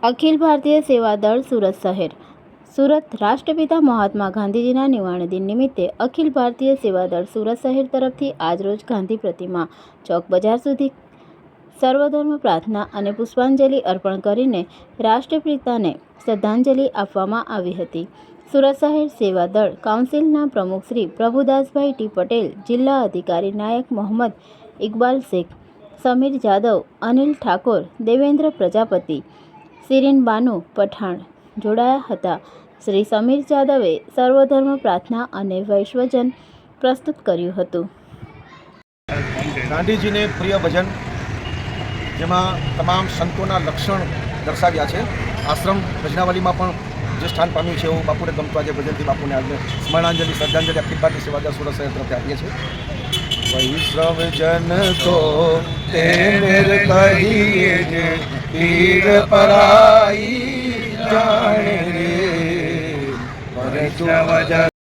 અખિલ ભારતીય સેવા દળ સુરત શહેર. સુરત રાષ્ટ્રપિતા મહાત્મા ગાંધીજીના નિર્વાણ દિન નિમિત્તે અખિલ ભારતીય સેવા દળ સુરત શહેર તરફથી આજરોજ ગાંધી પ્રતિમા ચોક બજાર સુધી સર્વધર્મ પ્રાર્થના અને પુષ્પાંજલિ અર્પણ કરીને રાષ્ટ્રપિતાને શ્રદ્ધાંજલિ આપવામાં આવી હતી. સુરત શહેર સેવા દળ કાઉન્સિલના પ્રમુખ શ્રી પ્રભુદાસભાઈ ટી પટેલ, જિલ્લા અધિકારી નાયક મોહમ્મદ ઇકબાલ શેખ, સમીર જાદવ, અનિલ ઠાકોર, દેવેન્દ્ર પ્રજાપતિ, શિરીન બાનુ પઠાણ જોડાયા હતા. શ્રી સમીર જાદવે સર્વધર્મ પ્રાર્થના અને વૈષ્ણવજન પ્રસ્તુત કર્યું હતું. ગાંધીજીને પ્રિય ભજન, જેમાં તમામ સંતોના લક્ષણ દર્શાવ્યા છે. આશ્રમ ભજનાવલીમાં પણ જે સ્થાન પામ્યું છે એવું બાપુને ગમતું આજે ભજનથી બાપુને આજે સ્મરણાંજલિ, શ્રદ્ધાંજલિ અખિલ ભારતીય સેવા દળ સુરત શહેર તરફથી આપીએ છીએ. વૈષ્ણવજન તો તેને કહીએ જે પીર પરાઈ જાણે રે વૈષ્ણવજન